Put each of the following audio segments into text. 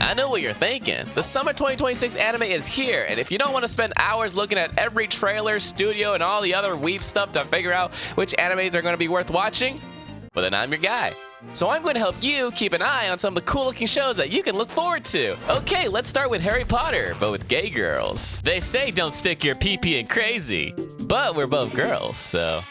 I know what you're thinking. The summer 2026 anime is here, and if you don't want to spend hours looking at every trailer, studio, and all the other weeb stuff to figure out which animes are going to be worth watching, well then I'm your guy. So I'm going to help you keep an eye on some of the cool looking shows that you can look forward to. Okay, let's start with Harry Potter, but with gay girls. They say don't stick your pee-pee in crazy, but we're both girls, so...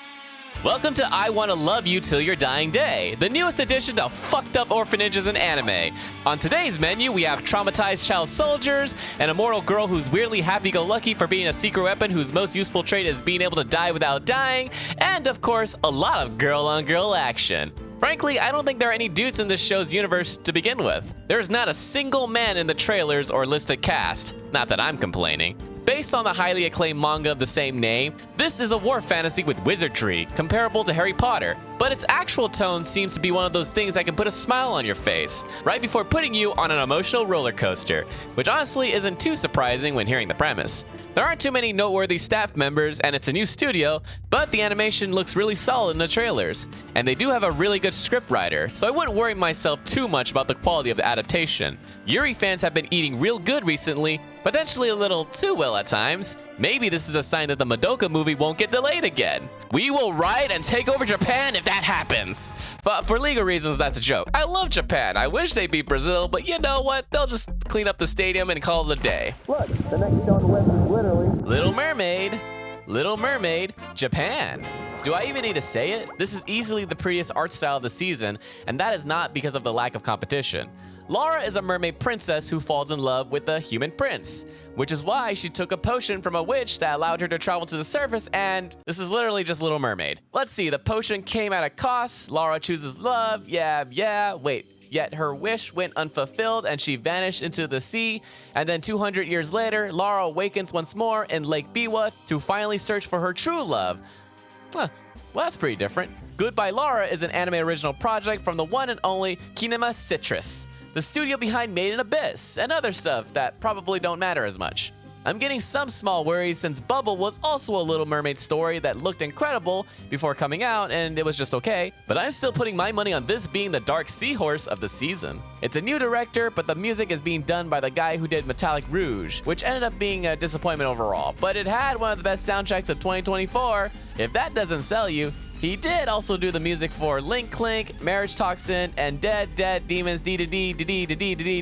Welcome to I Wanna Love You Till Your Dying Day, the newest addition to fucked up orphanages in anime. On today's menu, we have traumatized child soldiers, an immortal girl who's weirdly happy-go-lucky for being a secret weapon whose most useful trait is being able to die without dying, and of course, a lot of girl-on-girl action. Frankly, I don't think there are any dudes in this show's universe to begin with. There's not a single man in the trailers or listed cast. Not that I'm complaining. Based on the highly acclaimed manga of the same name, this is a war fantasy with wizardry, comparable to Harry Potter. But its actual tone seems to be one of those things that can put a smile on your face, right before putting you on an emotional roller coaster, which honestly isn't too surprising when hearing the premise. There aren't too many noteworthy staff members, and it's a new studio, but the animation looks really solid in the trailers. And they do have a really good scriptwriter, so I wouldn't worry myself too much about the quality of the adaptation. Yuri fans have been eating real good recently, potentially a little too well at times. Maybe this is a sign that the Madoka movie won't get delayed again. We will riot and take over Japan if that happens. But for legal reasons, that's a joke. I love Japan. I wish they beat Brazil, but you know what? They'll just clean up the stadium and call it a day. Look, the next show on the list is literally Little Mermaid. Little Mermaid, Japan. Do I even need to say it? This is easily the prettiest art style of the season, and that is not because of the lack of competition. Lara is a mermaid princess who falls in love with a human prince, which is why she took a potion from a witch that allowed her to travel to the surface, and this is literally just Little Mermaid. Let's see, the potion came at a cost, Lara chooses love, yet her wish went unfulfilled and she vanished into the sea, and then 200 years later, Lara awakens once more in Lake Biwa to finally search for her true love. Well, that's pretty different. Goodbye Lara is an anime original project from the one and only Kinema Citrus, the studio behind Made in Abyss, and other stuff that probably don't matter as much. I'm getting some small worries since Bubble was also a Little Mermaid story that looked incredible before coming out and it was just okay, but I'm still putting my money on this being the dark seahorse of the season. It's a new director, but the music is being done by the guy who did Metallic Rouge, which ended up being a disappointment overall, but it had one of the best soundtracks of 2024. If that doesn't sell you, he did also do the music for Link Clink, Marriage Toxin, and Dead Demons D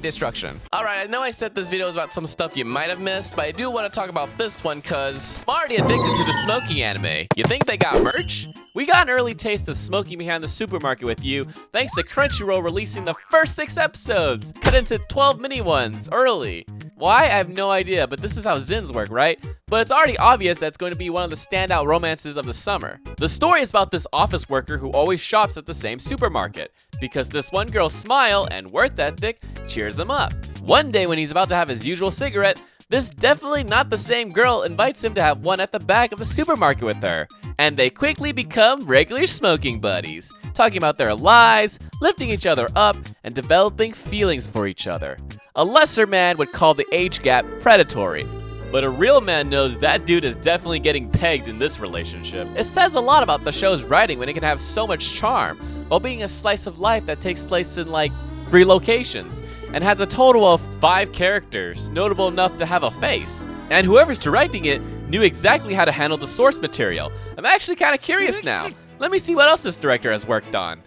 Destruction. Alright, I know I said this video was about some stuff you might have missed, but I do want to talk about this one cause I'm already addicted to the smoking anime. You think they got merch? We got an early taste of smoking behind the supermarket with you, thanks to Crunchyroll releasing the first 6 episodes, cut into 12 mini ones, early. Why? I have no idea, but this is how Zins work, right? But it's already obvious that it's going to be one of the standout romances of the summer. The story is about this office worker who always shops at the same supermarket, because this one girl's smile and work ethic cheers him up. One day when he's about to have his usual cigarette, this definitely not the same girl invites him to have one at the back of the supermarket with her. And they quickly become regular smoking buddies, talking about their lives, lifting each other up, and developing feelings for each other. A lesser man would call the age gap predatory, but a real man knows that dude is definitely getting pegged in this relationship. It says a lot about the show's writing when it can have so much charm, while being a slice of life that takes place in like 3 locations, and has a total of 5 characters, notable enough to have a face. And whoever's directing it knew exactly how to handle the source material. I'm actually kind of curious now. Let me see what else this director has worked on.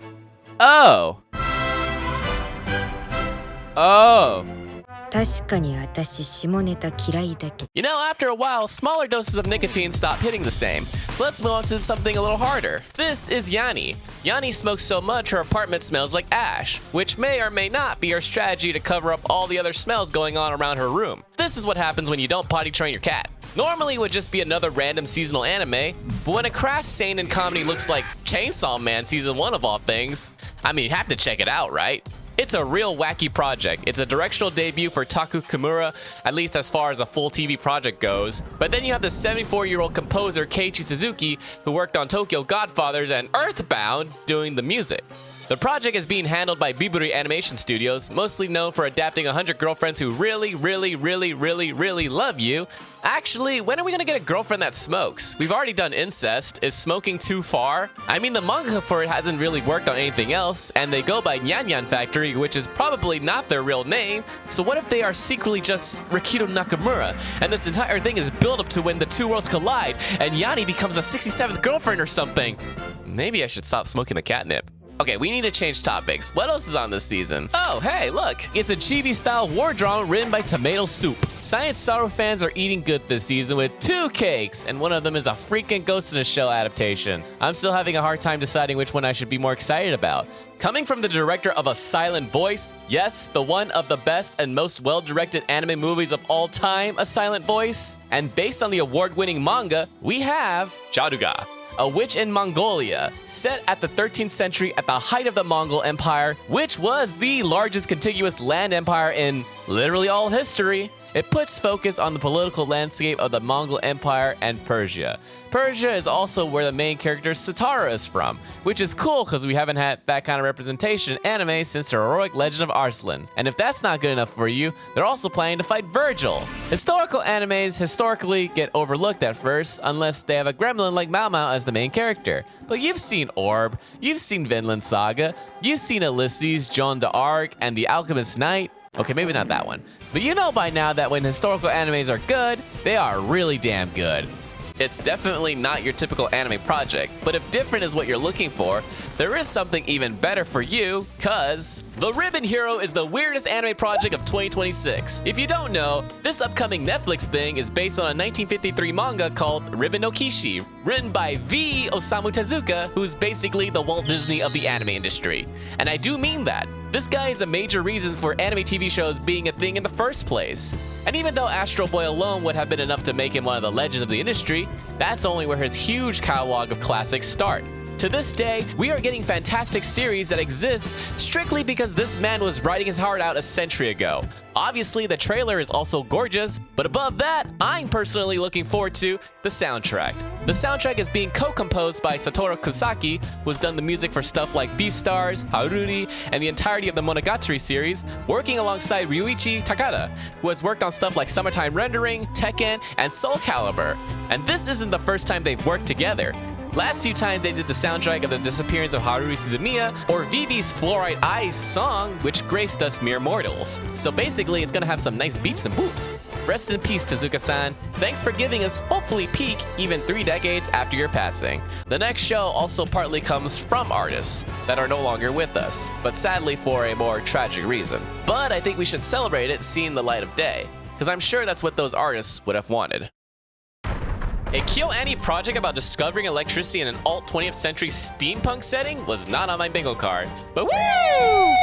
Oh. You know, after a while, smaller doses of nicotine stop hitting the same. So let's move on to something a little harder. This is Yani. Yani smokes so much her apartment smells like ash, which may or may not be her strategy to cover up all the other smells going on around her room. This is what happens when you don't potty train your cat. Normally it would just be another random seasonal anime, but when a crass seinen comedy looks like Chainsaw Man Season 1 of all things, I mean, you have to check it out, right? It's a real wacky project. It's a directional debut for Taku Kimura, at least as far as a full TV project goes. But then you have the 74-year-old composer Keiichi Suzuki, who worked on Tokyo Godfathers and Earthbound, doing the music. The project is being handled by Biburi Animation Studios, mostly known for adapting 100 girlfriends who really love you. Actually, when are we gonna get a girlfriend that smokes? We've already done incest. Is smoking too far? I mean, the manga for it hasn't really worked on anything else, and they go by Nyan Factory, which is probably not their real name. So what if they are secretly just Rikido Nakamura, and this entire thing is built up to when the two worlds collide, and Yani becomes a 67th girlfriend or something? Maybe I should stop smoking the catnip. Okay, we need to change topics. What else is on this season? Oh, hey, look. It's a chibi-style war drama written by Tomato Soup. Science Sorrow fans are eating good this season with 2 cakes, and one of them is a freaking Ghost in a Shell adaptation. I'm still having a hard time deciding which one I should be more excited about. Coming from the director of A Silent Voice, yes, the one of the best and most well-directed anime movies of all time, A Silent Voice, and based on the award-winning manga, we have Jaadugar, a witch in Mongolia, set at the 13th century at the height of the Mongol Empire, which was the largest contiguous land empire in literally all history. It puts focus on the political landscape of the Mongol Empire and Persia. Persia is also where the main character Satara is from, which is cool because we haven't had that kind of representation in anime since the heroic legend of Arslan. And if that's not good enough for you, they're also planning to fight Virgil. Historical animes historically get overlooked at first unless they have a gremlin like Mao Mao as the main character. But you've seen Orb, you've seen Vinland Saga, you've seen Ulysses, Joan d'Arc, and The Alchemist Knight. Okay, maybe not that one. But you know by now that when historical animes are good, they are really damn good. It's definitely not your typical anime project, but if different is what you're looking for, there is something even better for you, cause The Ribbon Hero is the weirdest anime project of 2026. If you don't know, this upcoming Netflix thing is based on a 1953 manga called Ribbon no Kishi, written by the Osamu Tezuka, who's basically the Walt Disney of the anime industry. And I do mean that. This guy is a major reason for anime TV shows being a thing in the first place. And even though Astro Boy alone would have been enough to make him one of the legends of the industry, that's only where his huge catalog of classics start. To this day, we are getting fantastic series that exist strictly because this man was writing his heart out a century ago. Obviously, the trailer is also gorgeous, but above that, I'm personally looking forward to the soundtrack. The soundtrack is being co-composed by Satoru Kusaki, who's done the music for stuff like Beastars, Haruri, and the entirety of the Monogatari series, working alongside Ryuichi Takada, who has worked on stuff like Summertime Rendering, Tekken, and Soul Calibur. And this isn't the first time they've worked together. Last few times they did the soundtrack of The Disappearance of Haruhi Suzumiya, or Vivi's Fluorite Eyes song, which graced us mere mortals. So basically, it's gonna have some nice beeps and boops. Rest in peace, Tezuka-san. Thanks for giving us hopefully peak even 3 decades after your passing. The next show also partly comes from artists that are no longer with us, but sadly for a more tragic reason. But I think we should celebrate it seeing the light of day, because I'm sure that's what those artists would have wanted. A KyoAni project about discovering electricity in an alt 20th century steampunk setting was not on my bingo card, but woo!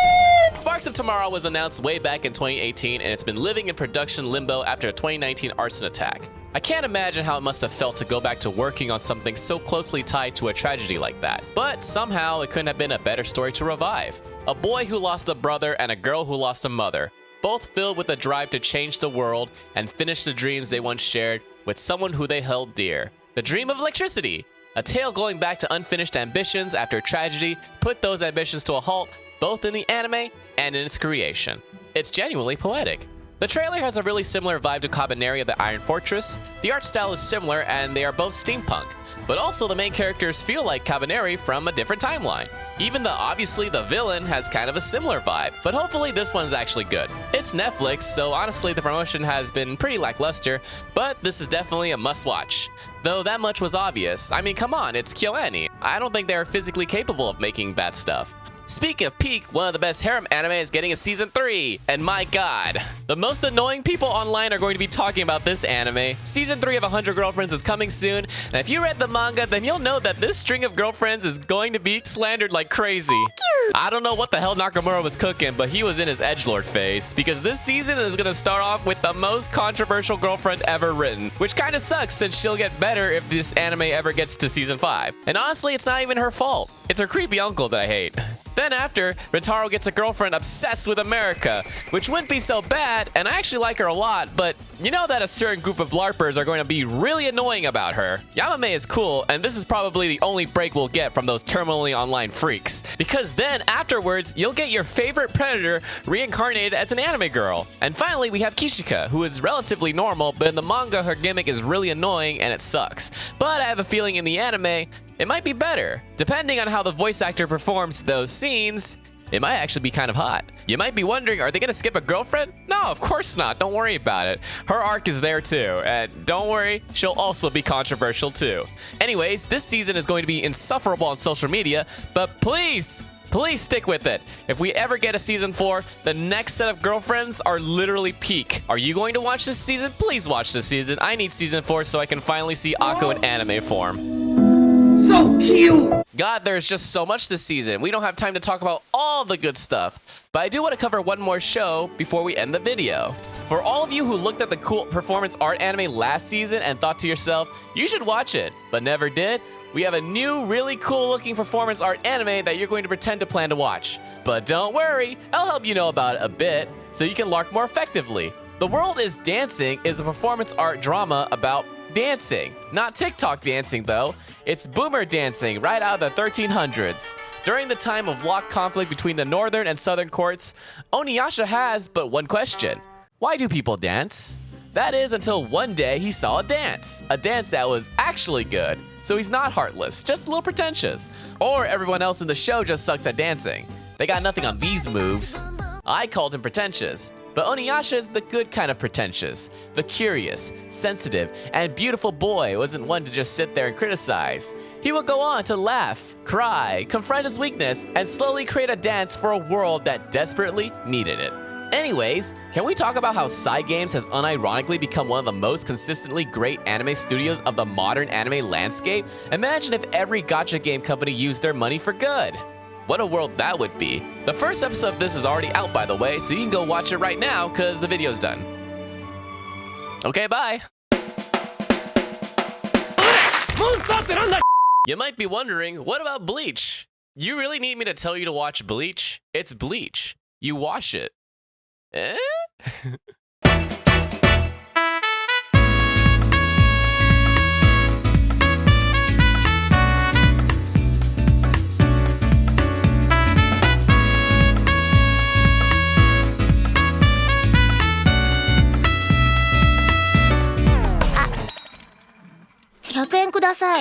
Sparks of Tomorrow was announced way back in 2018, and it's been living in production limbo after a 2019 arson attack. I can't imagine how it must have felt to go back to working on something so closely tied to a tragedy like that, but somehow it couldn't have been a better story to revive. A boy who lost a brother and a girl who lost a mother, both filled with a drive to change the world and finish the dreams they once shared with someone who they held dear. The dream of electricity, a tale going back to unfinished ambitions after tragedy put those ambitions to a halt, both in the anime and in its creation. It's genuinely poetic. The trailer has a really similar vibe to Kabaneri of the Iron Fortress. The art style is similar and they are both steampunk, but also the main characters feel like Kabaneri from a different timeline. Even obviously the villain has kind of a similar vibe, but hopefully this one's actually good. It's Netflix, so honestly the promotion has been pretty lackluster, but this is definitely a must-watch. Though that much was obvious. I mean, come on, it's KyoAni. I don't think they're physically capable of making bad stuff. Speaking of peak, one of the best harem anime is getting a season 3, and my god, the most annoying people online are going to be talking about this anime. Season 3 of 100 Girlfriends is coming soon, and if you read the manga, then you'll know that this string of girlfriends is going to be slandered like crazy. I don't know what the hell Nakamura was cooking, but he was in his edgelord phase, because this season is gonna start off with the most controversial girlfriend ever written, which kinda sucks since she'll get better if this anime ever gets to season 5. And honestly, it's not even her fault. It's her creepy uncle that I hate. Then after, Rentaro gets a girlfriend obsessed with America, which wouldn't be so bad, and I actually like her a lot, but you know that a certain group of LARPers are going to be really annoying about her. Yamame is cool, and this is probably the only break we'll get from those terminally online freaks. Because then, afterwards, you'll get your favorite predator reincarnated as an anime girl. And finally, we have Kishika, who is relatively normal, but in the manga, her gimmick is really annoying and it sucks. But I have a feeling in the anime, it might be better. Depending on how the voice actor performs those scenes, it might actually be kind of hot. You might be wondering, are they gonna skip a girlfriend? No, of course not. Don't worry about it. Her arc is there too. And don't worry, she'll also be controversial too. Anyways, this season is going to be insufferable on social media, but please stick with it. If we ever get a season 4, the next set of girlfriends are literally peak. Are you going to watch this season? Please watch this season. I need season 4 so I can finally see Akko in anime form. So cute! God, there's just so much this season. We don't have time to talk about all the good stuff. But I do want to cover one more show before we end the video. For all of you who looked at the cool performance art anime last season and thought to yourself, you should watch it, but never did, we have a new, really cool looking performance art anime that you're going to pretend to plan to watch. But don't worry, I'll help you know about it a bit, so you can LARP more effectively. The World is Dancing is a performance art drama about dancing. Not TikTok dancing though, it's boomer dancing right out of the 1300s. During the time of locked conflict between the northern and southern courts, Oniyasha has but one question. Why do people dance? That is until one day he saw a dance that was actually good. So he's not heartless, just a little pretentious. Or everyone else in the show just sucks at dancing. They got nothing on these moves. I called him pretentious. But Oniyasha is the good kind of pretentious. The curious, sensitive, and beautiful boy wasn't one to just sit there and criticize. He would go on to laugh, cry, confront his weakness, and slowly create a dance for a world that desperately needed it. Anyways, can we talk about how Cygames has unironically become one of the most consistently great anime studios of the modern anime landscape? Imagine if every gacha game company used their money for good. What a world that would be. The first episode of this is already out, by the way, so you can go watch it right now because the video's done. Okay, bye. You might be wondering, what about Bleach? You really need me to tell you to watch Bleach? It's Bleach. You wash it. Eh? 100円ください。